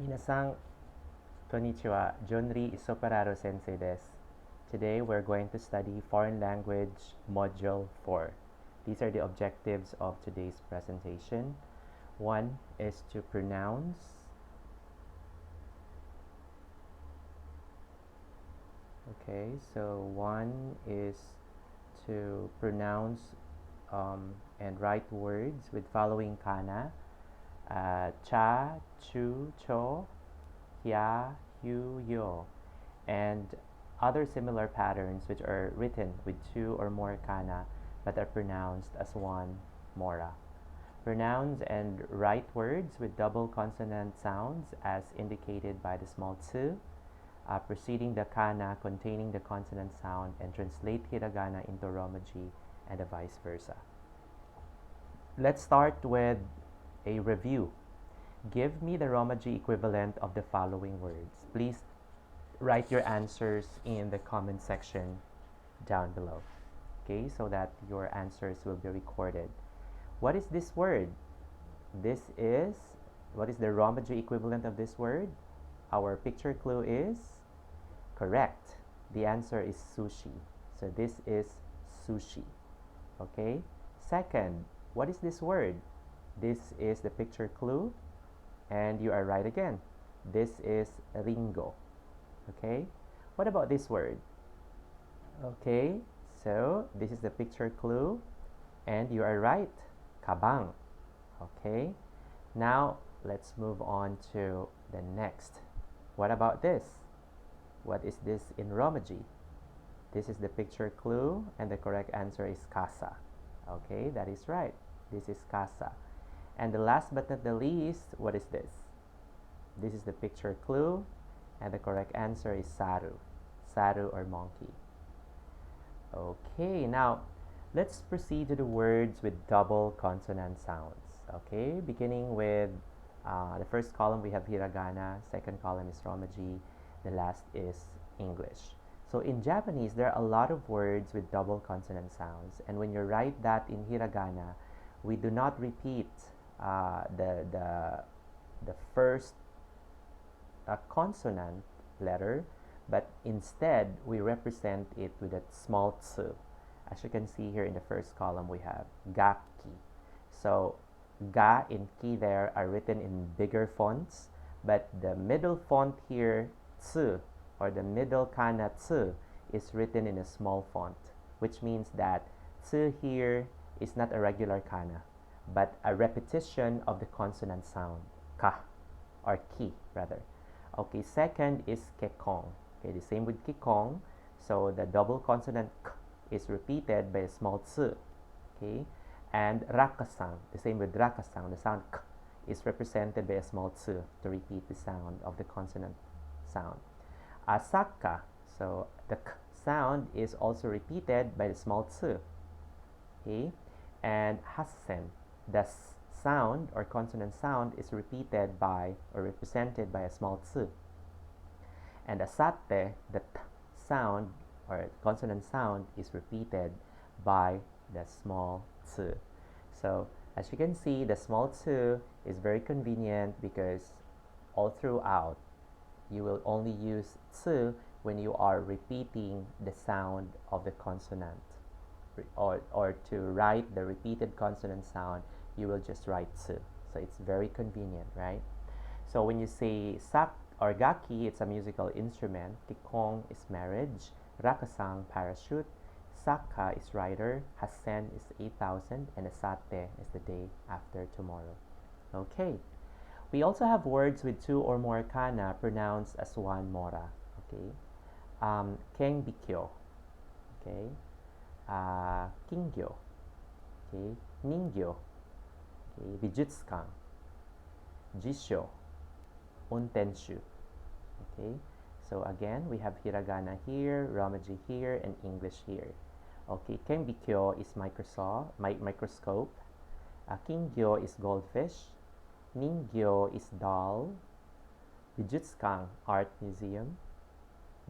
Minasan, konnichiwa. Junri Isopararo Sensei desu. Today we're going to study Foreign Language Module 4. These are the objectives of today's presentation. One is to pronounce. Okay, so one is to pronounce and write words with following kana. Cha, chu, cho, hya, hyu, yo, and other similar patterns which are written with two or more kana but are pronounced as one mora. Pronounce and write words with double consonant sounds as indicated by the small tsu, preceding the kana containing the consonant sound, and translate hiragana into romaji and vice versa. Let's start with a review. Give me the romaji equivalent of the following words. Please write your answers in the comment section down below, okay, so that your answers will be recorded. What is this word? What is the romaji equivalent of this word? Our picture clue is correct. The answer is sushi. So this is sushi. Okay. Second, what is this word? This is the picture clue, and you are right again. This is ringo. Okay. What about this word? Okay. So this is the picture clue, and you are right. Kabang. Okay. Now let's move on to the next. What about this? What is this in romaji? This is the picture clue, and the correct answer is casa. Okay, that is right. This is casa. And the last but not the least, what is this? This is the picture clue, and the correct answer is saru. Saru or monkey. Okay, now let's proceed to the words with double consonant sounds. Okay, beginning with the first column, we have hiragana, second column is romaji, the last is English. So in Japanese, there are a lot of words with double consonant sounds, and when you write that in hiragana, we do not repeat the first consonant letter, but instead we represent it with a small tsu. As you can see here in the first column, we have gaki. So ga and ki there are written in bigger fonts, but the middle font here, tsu, or the middle kana tsu, is written in a small font, which means that tsu here is not a regular kana, but a repetition of the consonant sound, ka, or ki, rather. Okay, second is kekong. Okay, the same with kekong. So the double consonant k is repeated by a small tsu. Okay, and rakasang, the same with rakasang. The sound k is represented by a small tsu to repeat the sound of the consonant sound. Asaka, so the k sound is also repeated by the small tsu. Okay, and hasen, the sound or consonant sound is repeated by or represented by a small tsu. And asate, the t sound or consonant sound is repeated by the small tsu. So as you can see, the small tsu is very convenient because all throughout you will only use tsu when you are repeating the sound of the consonant, or to write the repeated consonant sound, you will just write tsu. So it's very convenient, right? So when you say sak or gaki, it's a musical instrument. Kikong is marriage. Rakasang, parachute. Saka is rider. Hasen is 8,000. And asate is the day after tomorrow. Okay. We also have words with two or more kana pronounced as one mora. Okay. Kengbikyo. Okay. Kingyo. Okay. Ningyo. Okay. Bijutsukan. Jisho. Untenshu. Okay, so again, we have hiragana here, romaji here, and English here. Okay, kenbikyo is microscope. Kingyo is goldfish. Ningyo is doll. Bijutsukan, art museum.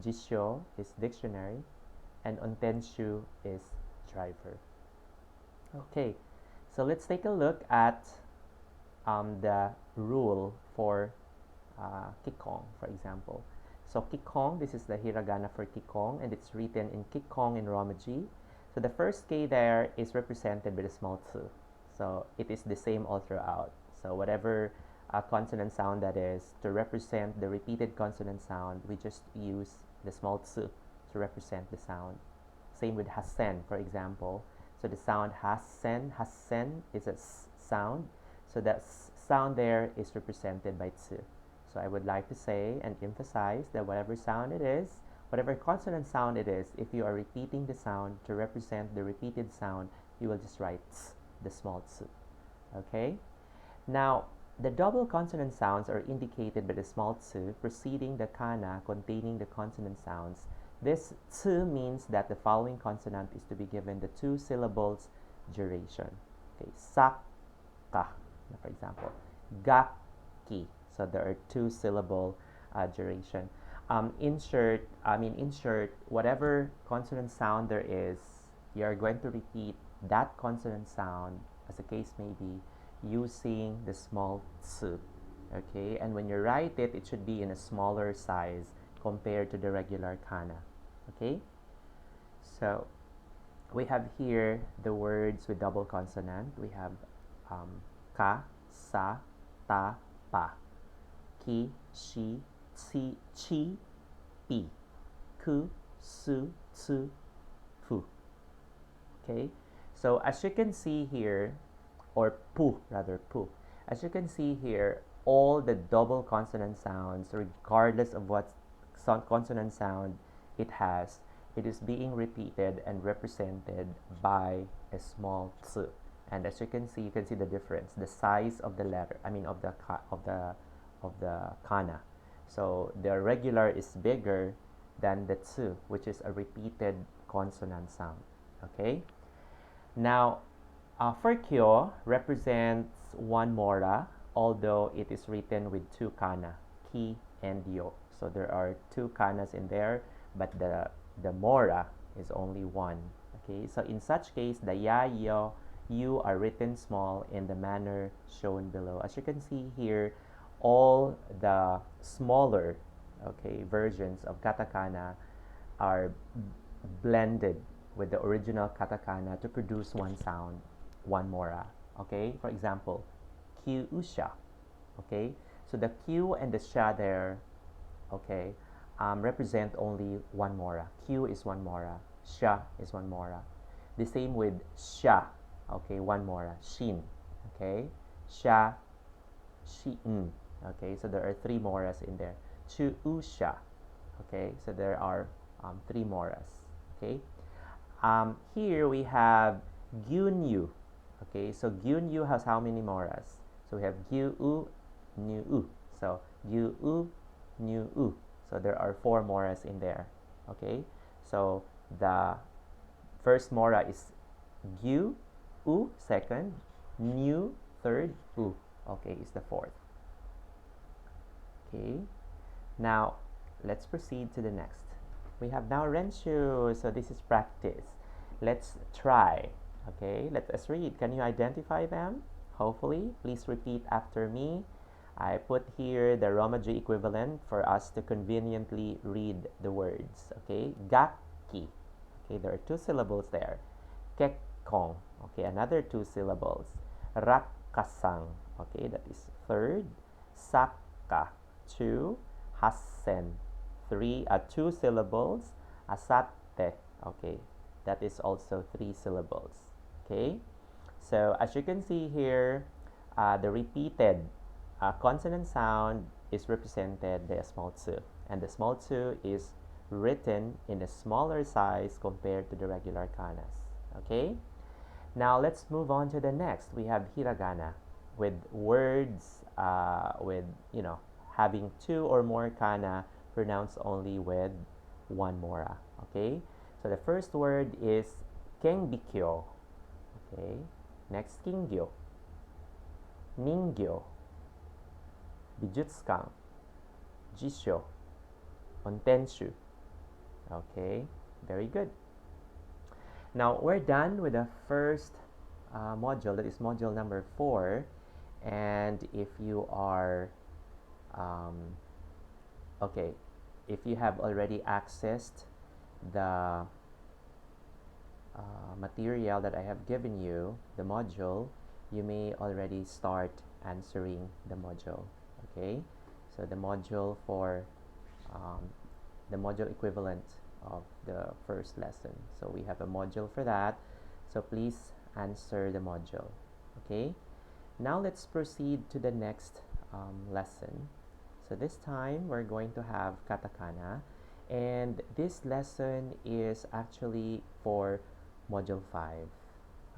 Jisho is dictionary. And untenshu is driver. Okay, so let's take a look at the rule for kikong, for example. So kikong, this is the hiragana for kikong, and it's written in kikong in Romaji. So the first K there is represented by the small tsu. So it is the same all throughout. So whatever consonant sound that is, to represent the repeated consonant sound, we just use the small tsu to represent the sound. Same with hasen, for example. So the sound hasen, hasen is a sound. So that sound there is represented by tsu. So I would like to say and emphasize that whatever sound it is, whatever consonant sound it is, if you are repeating the sound to represent the repeated sound, you will just write ts, the small tsu. Okay? Now, the double consonant sounds are indicated by the small tsu preceding the kana containing the consonant sounds. This tsu means that the following consonant is to be given the 2 syllables duration. Okay, saka, for example, gaki. So there are 2 syllable duration. In short, whatever consonant sound there is, you are going to repeat that consonant sound, as the case may be, using the small tsu. Okay, and when you write it, it should be in a smaller size compared to the regular kana. Okay, so we have here the words with double consonant. We have ka, sa, ta, pa, ki, shi, tsi, chi, pi, ku, su, tsu, fu. Okay, so as you can see here, or pu, rather pu, as you can see here, all the double consonant sounds, regardless of what consonant sound it has, it is being repeated and represented by a small tsu. And as you can see the difference, the size of the letter, of the kana. So the regular is bigger than the tsu, which is a repeated consonant sound. Okay. Now, for kyo represents 1 mora, although it is written with 2 kana, ki and yo. So there are 2 kanas in there, but the mora is only 1. Okay, so in such case, the ya, yo, you are written small in the manner shown below. As you can see here, all the smaller, okay, versions of katakana are blended with the original katakana to produce one sound, 1 mora. Okay, for example, Q usha. Okay, so the Q and the sha there, okay, represent only 1 mora. Q is 1 mora, sha is 1 mora. The same with sha, okay, 1 mora. Shin, okay, sha, shin. Okay, so there are 3 moras in there. Chu usha, okay, so there are 3 moras. Okay, here we have gyunyu. Okay, so gyunyu has how many moras? So we have gyu u, nu u. So gyu u, nu u. So there are 4 moras in there. Okay, so the first mora is gyu u, second, nu, third, u. Okay, is the fourth. Okay, now let's proceed to the next. We have now Renshou. So this is practice. Let's try. Okay, let us read. Can you identify them? Hopefully, please repeat after me. I put here the Romaji equivalent for us to conveniently read the words. Okay, gaki. Okay, there are 2 syllables there. Kekkong. Okay, another 2 syllables. Rakkasang. Okay, that is third. Saka. 2. Hasen. 2 syllables. Asate. Okay, that is also 3 syllables. Okay, so as you can see here, the repeated consonant sound is represented by a small tsu, and the small tsu is written in a smaller size compared to the regular kanas. Okay, now let's move on to the next. We have hiragana with words with having 2 or more kana pronounced only with 1 mora. Okay, so the first word is kengbikyo. Okay, next kingyo, ningyo, bijutsukan, jisho, ontenshu. Okay, very good. Now we're done with the first module, that is module number 4. And if you are Um, okay, if you have already accessed the material that I have given you, the module, you may already start answering the module. Okay, so the module for um, the module equivalent of the first lesson. So we have a module for that. So please answer the module. Okay, now let's proceed to the next lesson. So this time we're going to have katakana, and this lesson is actually for module 5.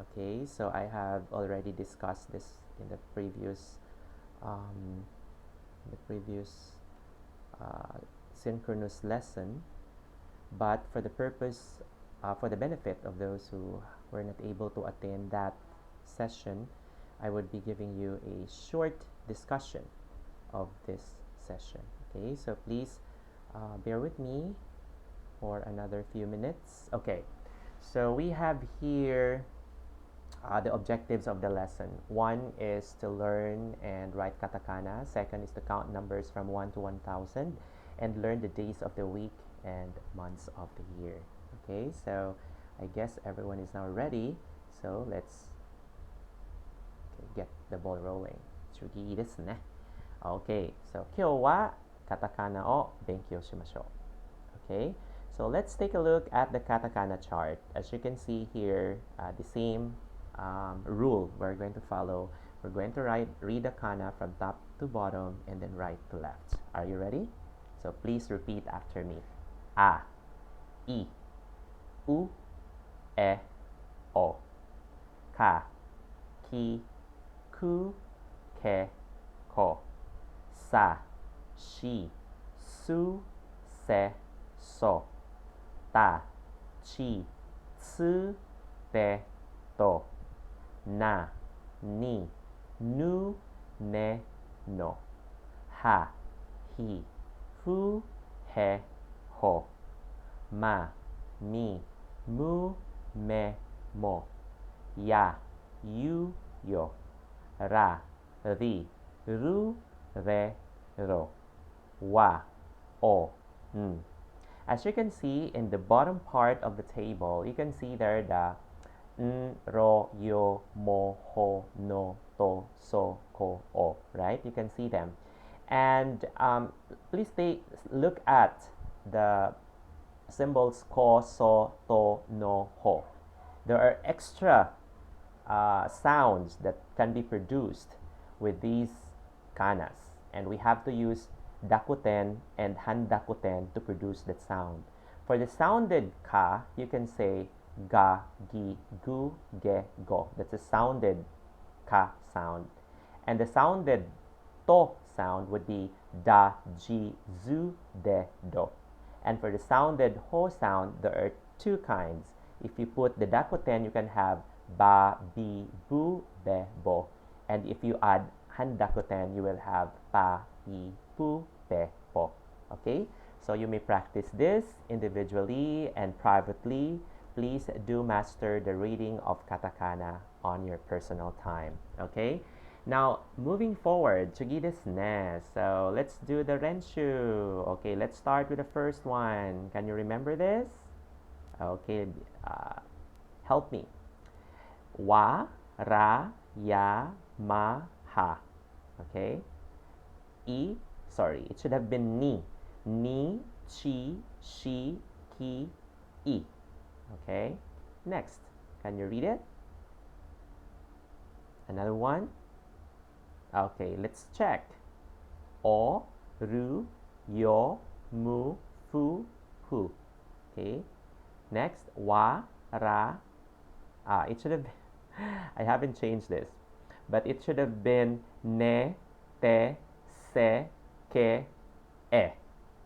Okay, so I have already discussed this in the previous um, synchronous lesson, but for the purpose, for the benefit of those who were not able to attend that session, I would be giving you a short discussion of this session. Okay, so please bear with me for another few minutes. Okay, so we have here the objectives of the lesson. One is to learn and write katakana. Second is to count numbers from 1 to 1000 and learn the days of the week and months of the year. Okay, so I guess everyone is now ready. So let's get the ball rolling. 次ですね。Okay, so 今日はカタカナを勉強しましょう。Okay, so let's take a look at the katakana chart. As you can see here, the same rule we're going to follow. We're going to read the kana from top to bottom and then right to left. Are you ready? So please repeat after me. A, I, U, E, O. Ka, Ki, Ku, Ke, Ko. Sa, Shi, Su, Se, So. Ta, Chi, Tsu, Te, To. Na, Ni, Nu, Ne, No. Ha, Hi, Hu, He, Ho. Ma, Mi, Mu, Me, Mo. Ya, Yu, Yo. Ra, Ri, Ru, Re, Ro. Wa, O, N. As you can see in the bottom part of the table, you can see there the N, Ro, Yo, Mo, Ho, No, To, So, Ko, O, right? You can see them. And please look at the symbols Ko, So, To, No, Ho. There are extra sounds that can be produced with these kanas, and we have to use dakuten and handakuten to produce that sound. For the sounded ka, you can say ga, gi, gu, ge, go. That's a sounded ka sound. And the sounded to sound would be da, ji, zu, de, do. And for the sounded ho sound, there are two kinds. If you put the dakuten, you can have ba, bi, bu, be, bo. And if you add handakuten, you will have pa, i, pu, be, po. Okay? So you may practice this individually and privately. Please do master the reading of katakana on your personal time. Okay? Now, moving forward, tsugi desu ne. So let's do the Renshou. Okay, let's start with the first one. Can you remember this? Okay, help me. Wa, ra, ya, ma, ha. Okay. Sorry, it should have been ni. Ni, chi, shi, ki, I. Okay. Next, can you read it? Another one. Okay, let's check. O, ru, yo, mu, fu, hu. Okay. Next, wa, ra. It should have been, I haven't changed this, but it should have been ne, te, se, ke, e.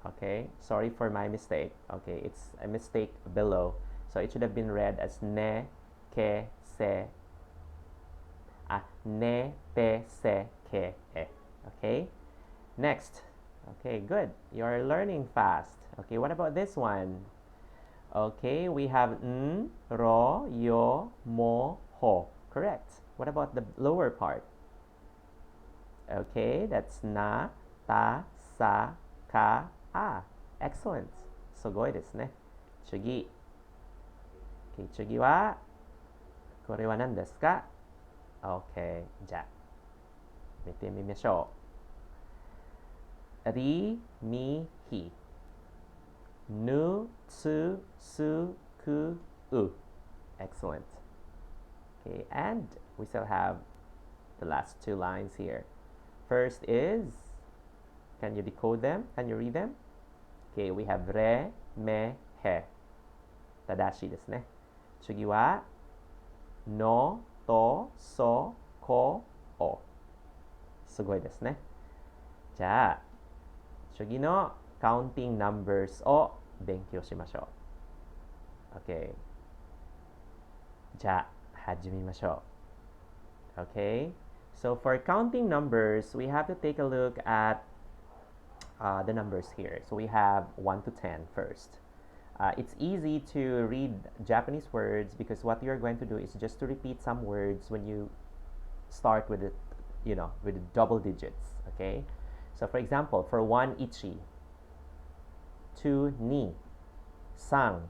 Okay, sorry for my mistake. Okay, it's a mistake below. So it should have been read as ne, ke, se, ne, te, se, ke, e. Okay, next. Okay, good. You're learning fast. Okay, what about this one? Okay, we have n, ro, yo, mo, ho. Correct. What about the lower part? Okay, that's na, た、さ、か、あ。Excellent. すごいですね。次。Okay, 次は、これは何ですか？ OK。じゃあ、見てみましょう。り、み、ひ。ぬ、つ、す、く、う. Excellent. Okay, and we still have the last two lines here. First is, can you decode them? Can you read them? Okay, we have re, me, he. Tadashi ですね。次は、の、と、そ、こ、お。すごいですね。じゃあ、次の counting numbers を勉強しましょう。OK。じゃあ、始めましょう。OK。So for counting numbers, we have to take a look at the numbers here. So we have 1 to 10 first. It's easy to read Japanese words because what you're going to do is just to repeat some words when you start with it, with the double digits. Okay. So for example, for 1, ichi, 2, ni, 3,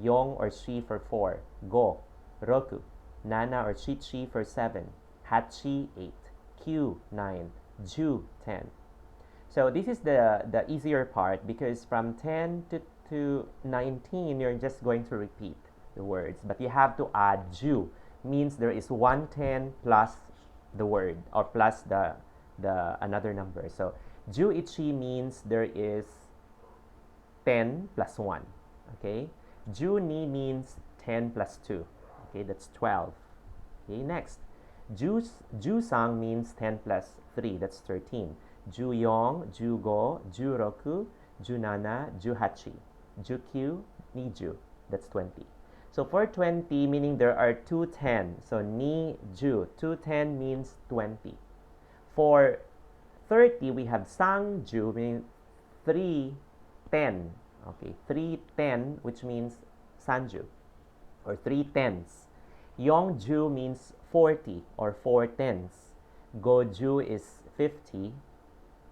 yong or shi for 4, go, roku, nana or shichi for 7, hachi 8, kyu 9, ju 10. So this is the easier part because from 10 to 19, you're just going to repeat the words. But you have to add ju, means there is 110 plus the word or plus the another number. So ju ichi means there is 10 plus 1. Okay. Ju ni means 10 plus 2. Okay, that's 12. Okay, next. Ju sang means 10 plus 3. That's 13. Ju yong, ju go, ju roku, ju nana, ju hachi. Ju kyu, ni ju. That's 20. So for 20, meaning there are 210. So ni ju. 210 means 20. For 30, we have sang ju, meaning 310. Okay, 310, which means sanju, or 3 tenths. Yongju means 40, or 4 tenths. Goju is 50,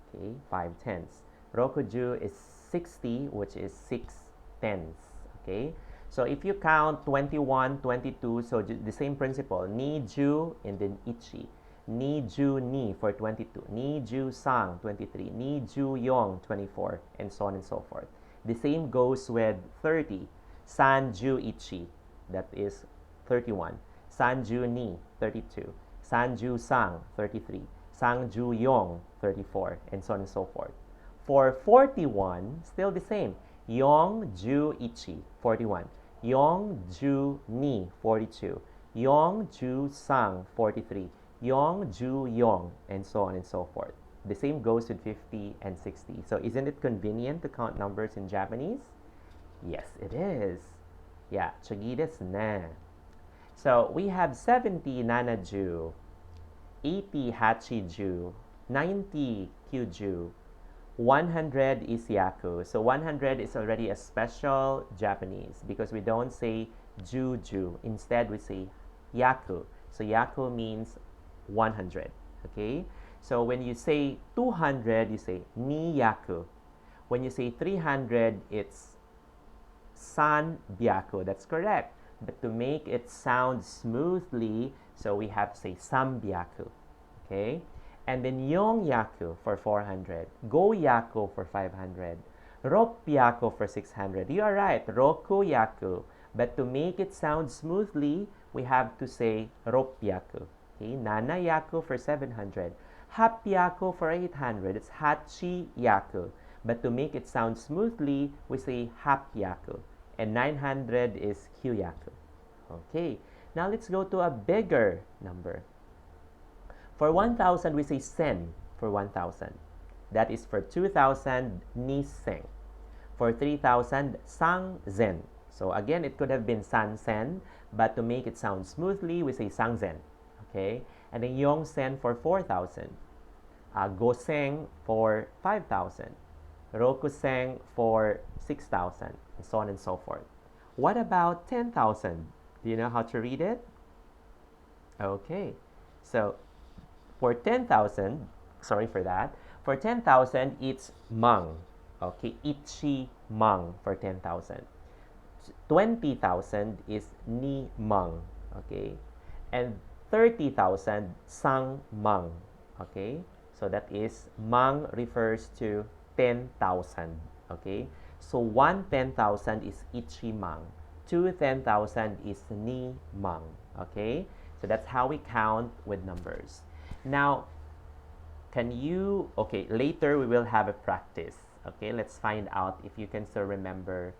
okay, 5 tenths. Rokuju is 60, which is 6 tenths. Okay, so if you count 21, 22, so the same principle. Ni ju and then ichi. Ni ju ni for 22. Ni ju sang 23. Ni ju yong 24, and so on and so forth. The same goes with 30. Sanju ichi, that is 31. Sanju ni, 32. Sanju sang, 33. Sangju yong, 34, and so on and so forth. For 41, still the same. Yong ju ichi, 41. Yong ju ni, 42. Yong ju sang, 43. Yong ju yong, and so on and so forth. The same goes with 50 and 60. So isn't it convenient to count numbers in Japanese? Yes, it is. Yeah, chagi desu ne. So we have 70 nanaju, 80 hachiju, 90 kyuju, 100 is yaku. So 100 is already a special Japanese because we don't say juju. Instead, we say yaku. So yaku means 100. Okay? So when you say 200, you say ni yaku. When you say 300, it's san byaku. That's correct. But to make it sound smoothly, so we have to say sambyaku. Okay? And then yong yaku for 400. Go yaku for 500. Ropyaku for 600. You are right. Roku yaku. But to make it sound smoothly, we have to say ropyaku. Okay? Nana yaku for 700. Hapyaku for 800. It's hachi yaku. But to make it sound smoothly, we say hapyaku. And 900 is kyoyaku. Okay. Now let's go to a bigger number. For 1,000, we say sen for 1,000. That is for 2,000, ni-sen. For 3,000, sang-zen. So again, it could have been san-sen, but to make it sound smoothly, we say sang-zen. Okay? And then yong-sen for 4,000. Go-sen for 5,000. Roku-sen for 6,000, and so on and so forth. What about 10,000? Do you know how to read it? Okay. So for 10,000, Sorry for that. For 10,000, it's mang. Okay, ichi mang for 10,000. 20,000 is ni mang. Okay, and 30,000 sang mang. Okay, so that is mang refers to 10,000. Okay, so 10,000 is ichi mang. 10,000 is ni mang. Okay, so that's how we count with numbers. Now, can you, okay, later we will have a practice. Okay, let's find out if you can still remember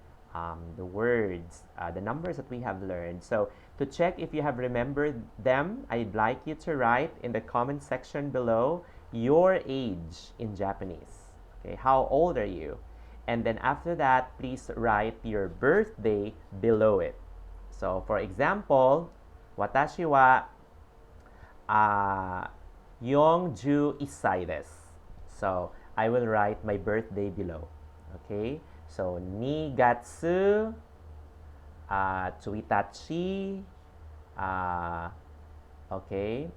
the words, the numbers that we have learned. So to check if you have remembered them, I'd like you to write in the comment section below your age in Japanese. Okay, how old are you? And then after that, please write your birthday below it. So for example, watashi wa 41歳です. So I will write my birthday below. Okay, so 2月1日okay,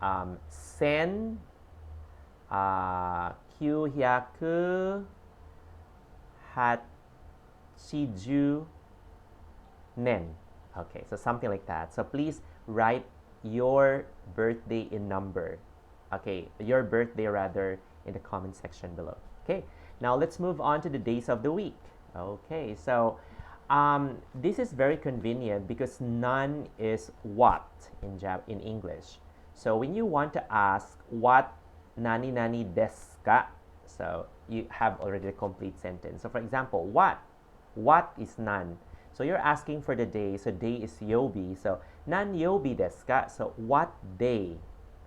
1980年. Okay, so something like that. So please write your birthday in number. Okay, your birthday rather in the comment section below. Okay, now let's move on to the days of the week. Okay, so this is very convenient because none is what in English. So when you want to ask what nani nani desu ka, so you have already a complete sentence. So for example, what is nan? So you're asking for the day, so day is yobi. So nan yobi desu ka? So what day?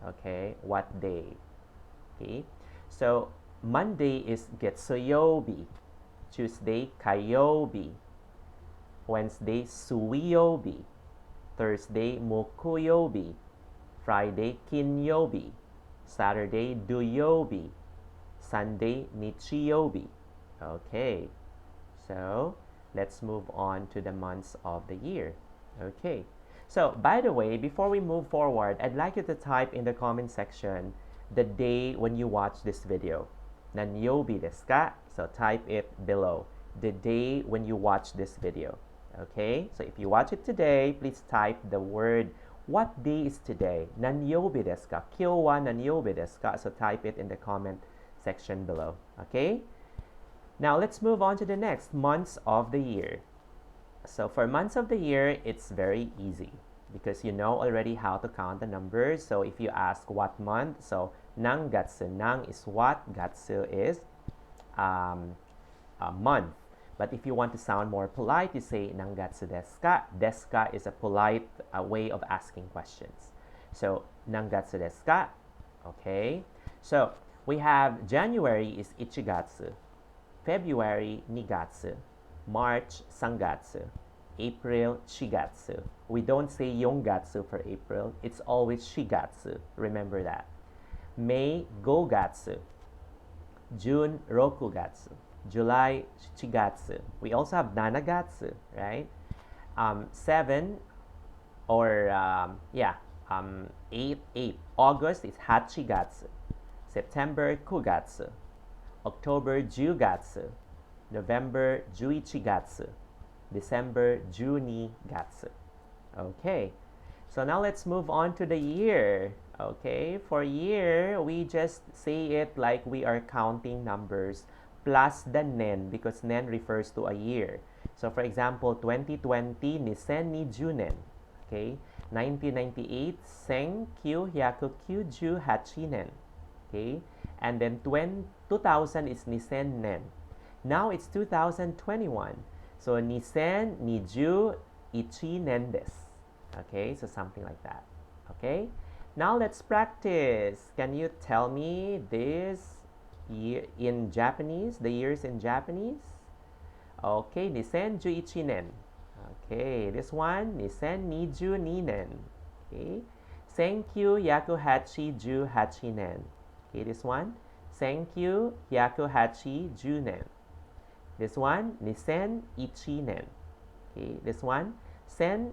Okay, what day? Okay, so Monday is getsuyobi, Tuesday kayobi, Wednesday suiyobi, Thursday mokuyobi, Friday kinyobi, Saturday duyobi, Sunday nichiyobi. Okay, so let's move on to the months of the year. Okay, so by the way, before we move forward, I'd like you to type in the comment section the day when you watch this video. Nanyobi desu ka? So type it below. The day when you watch this video. Okay, so if you watch it today, please type the word what day is today. Nanyobi desu ka? Kyou wa nanyobi desu ka? So type it in the comment section below. Okay, now let's move on to the next months of the year. So for months of the year, it's very easy because you know already how to count the numbers. So if you ask what month, so nang gatsu, nang is what, gatsu is a month. But if you want to sound more polite, you say nang gatsu desu ka. Desu ka is a polite way of asking questions. So nang gatsu desu ka? Okay. So we have January is ichigatsu, February nigatsu, March sangatsu, April shigatsu. We don't say yongatsu for April. It's always shigatsu. Remember that. May gogatsu, June rokugatsu, July shigatsu. We also have nanagatsu, right? 7 or 8. August is hachigatsu, September kugatsu, October jugatsu, November juichigatsu, December junigatsu. Okay, so now let's move on to the year. Okay, for year, we just say it like we are counting numbers plus the nen because nen refers to a year. So for example, 2020, nisen ni junen. Okay, 1998, senkyu hyakukyuju hachinen. Okay, and then 2000 is nisen nen. Now it's 2021. So nisen niju ichi nen desu. Okay, so something like that. Okay, now let's practice. Can you tell me this year in Japanese, the years in Japanese? Okay, nisen juichi nen. Okay, this one, nisen niju ni nen. Okay, senkyu yakuhachi ju hachi nen. Okay, this one, senkyu yakuhachi ju nen. This one, nisen ichi nen. Okay, this one, sen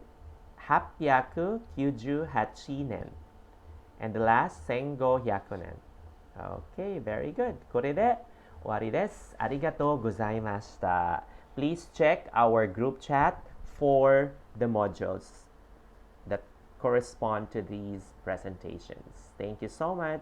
hapyaku kyuju hachi nen. And the last, sengo hyakunen. Okay, very good. これで終わりです。ありがとうございました。Please check our group chat for the modules that correspond to these presentations. Thank you so much.